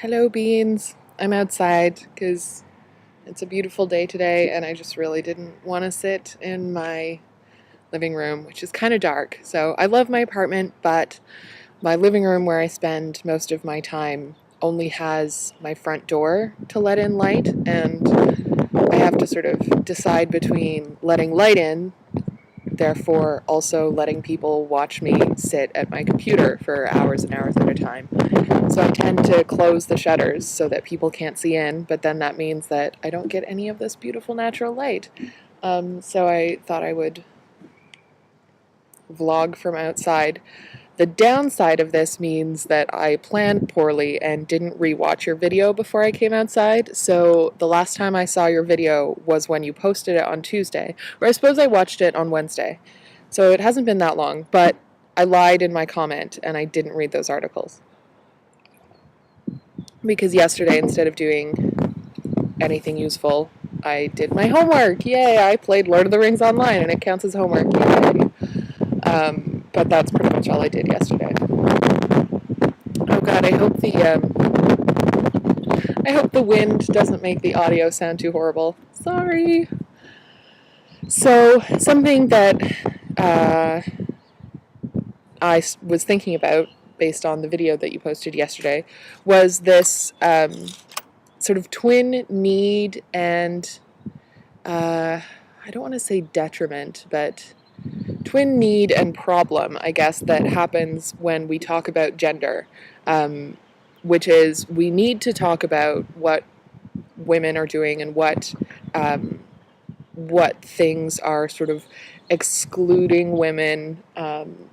Hello, beans. I'm outside because it's a beautiful day today and I just really didn't want to sit in my living room, which is kind of dark. So I love my apartment, but my living room where I spend most of my time only has my front door to let in light, and I have to sort of decide between letting light in, therefore also letting people watch me sit at my computer for hours and hours at a time. So I tend to close the shutters so that people can't see in, but then that means that I don't get any of this beautiful natural light. So I thought I would vlog from outside. The downside of this means that I planned poorly and didn't rewatch your video before I came outside, so the last time I saw your video was when you posted it on Tuesday, or I suppose I watched it on Wednesday. So it hasn't been that long, but I lied in my comment and I didn't read those articles. Because yesterday, instead of doing anything useful, I did my homework. Yay, I played Lord of the Rings online and it counts as homework. Yay. But that's pretty much all I did yesterday. Oh god, I hope the wind doesn't make the audio sound too horrible. Sorry. So, something that I was thinking about based on the video that you posted yesterday was this sort of twin need and I don't want to say detriment, but twin need and problem, I guess, that happens when we talk about gender, which is we need to talk about what women are doing and what things are sort of excluding women,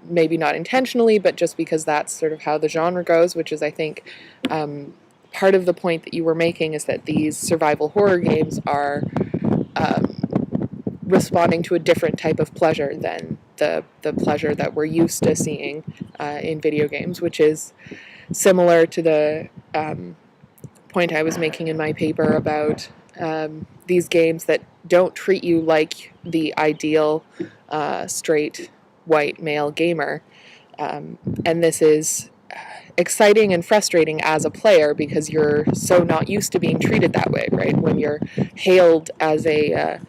maybe not intentionally, but just because that's sort of how the genre goes, which is, I think, part of the point that you were making is that these survival horror games are responding to a different type of pleasure than the pleasure that we're used to seeing in video games, which is similar to the point I was making in my paper about these games that don't treat you like the ideal straight white male gamer. And this is exciting and frustrating as a player because you're so not used to being treated that way, right? When you're hailed as a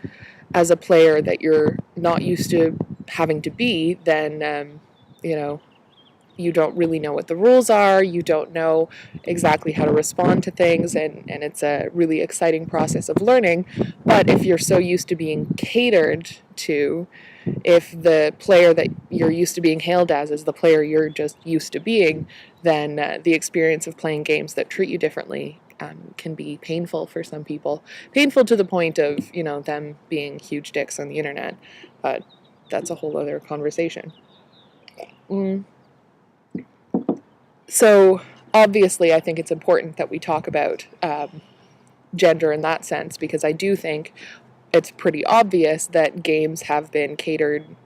player that you're not used to having to be, then you don't really know what the rules are, you don't know exactly how to respond to things, and it's a really exciting process of learning. But if you're so used to being catered to, if the player that you're used to being hailed as is the player you're just used to being, then the experience of playing games that treat you differently can be painful for some people. Painful to the point of, them being huge dicks on the internet. But that's a whole other conversation. So, obviously, I think it's important that we talk about gender in that sense, because I do think it's pretty obvious that games have been catering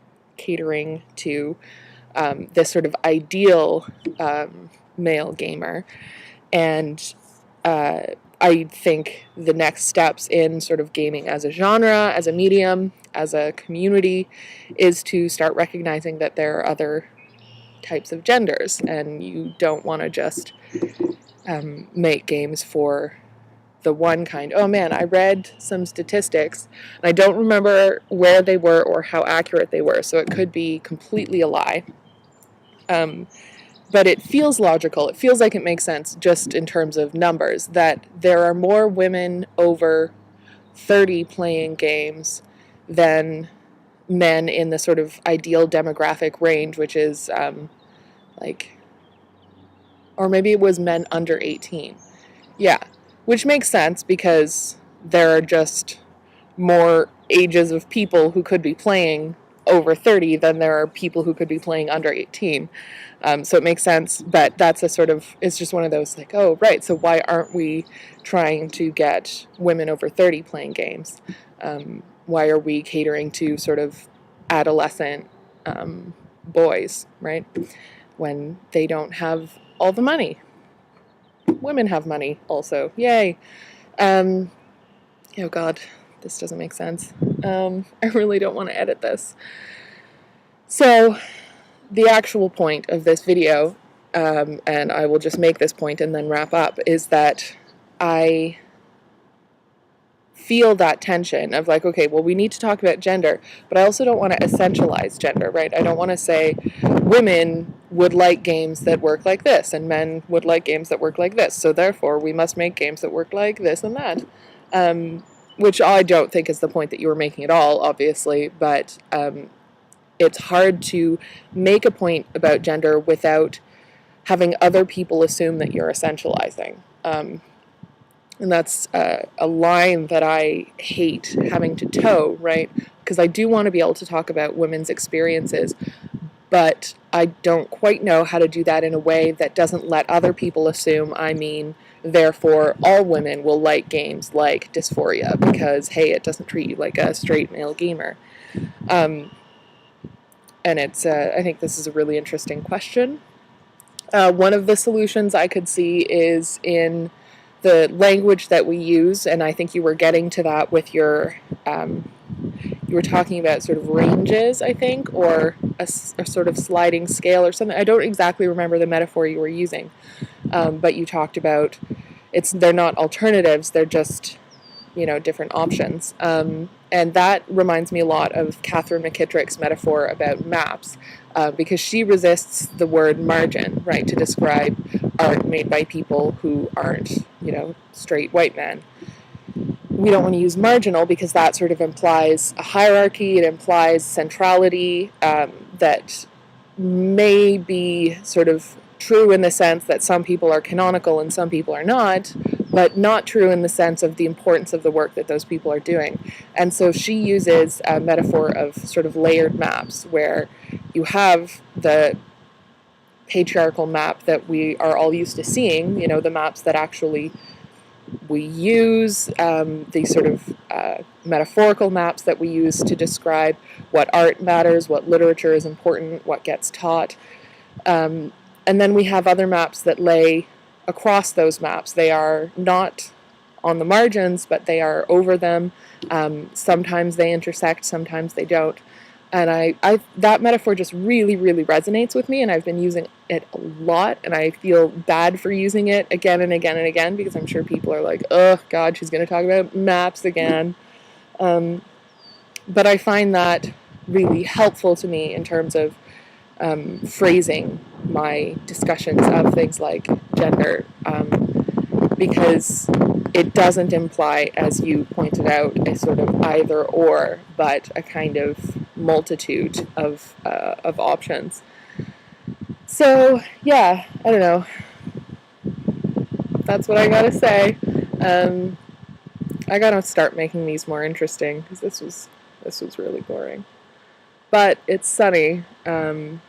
to this sort of ideal male gamer. And I think the next steps in sort of gaming as a genre, as a medium, as a community, is to start recognizing that there are other types of genders, and you don't want to just make games for the one kind. Oh man, I read some statistics, and I don't remember where they were or how accurate they were, so it could be completely a lie. But it feels logical. It feels like it makes sense just in terms of numbers, that there are more women over 30 playing games than men in the sort of ideal demographic range, which is or maybe it was men under 18. Yeah, which makes sense because there are just more ages of people who could be playing over 30 than there are people who could be playing under 18. So it makes sense, but it's just one of those like, oh, right, so why aren't we trying to get women over 30 playing games? Why are we catering to sort of adolescent boys, right? When they don't have all the money. Women have money also. Yay. Oh god, this doesn't make sense. I really don't want to edit this. So, the actual point of this video and I will just make this point and then wrap up, is that I feel that tension of like, okay, well, we need to talk about gender, but I also don't want to essentialize gender, right? I don't want to say women would like games that work like this and men would like games that work like this, so therefore we must make games that work like this and that, which I don't think is the point that you were making at all, obviously, but it's hard to make a point about gender without having other people assume that you're essentializing. And that's a line that I hate having to toe, right? Because I do want to be able to talk about women's experiences, but I don't quite know how to do that in a way that doesn't let other people assume I mean, therefore, all women will like games like Dysphoria because, hey, it doesn't treat you like a straight male gamer. And it's, I think this is a really interesting question. One of the solutions I could see is in the language that we use, and I think you were getting to that with your, you were talking about sort of ranges, I think, or a sort of sliding scale or something. I don't exactly remember the metaphor you were using, but you talked about they're not alternatives, they're just, different options. And that reminds me a lot of Catherine McKittrick's metaphor about maps, because she resists the word margin, right, to describe art made by people who aren't, straight white men. We don't want to use marginal because that sort of implies a hierarchy, it implies centrality, that may be sort of true in the sense that some people are canonical and some people are not, but not true in the sense of the importance of the work that those people are doing. And so she uses a metaphor of sort of layered maps where you have the patriarchal map that we are all used to seeing, the maps that actually we use, these sort of metaphorical maps that we use to describe what art matters, what literature is important, what gets taught. And then we have other maps that lay across those maps. They are not on the margins, but they are over them. Sometimes they intersect, sometimes they don't. And I that metaphor just really, really resonates with me, and I've been using it a lot, and I feel bad for using it again and again and again, because I'm sure people are like, oh, God, she's going to talk about maps again. But I find that really helpful to me in terms of phrasing my discussions of things like gender, because it doesn't imply, as you pointed out, a sort of either or, but a kind of multitude of options. So yeah, I don't know. That's what I gotta say. I gotta start making these more interesting because this was really boring. But it's sunny, and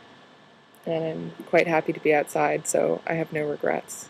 I'm quite happy to be outside, so I have no regrets.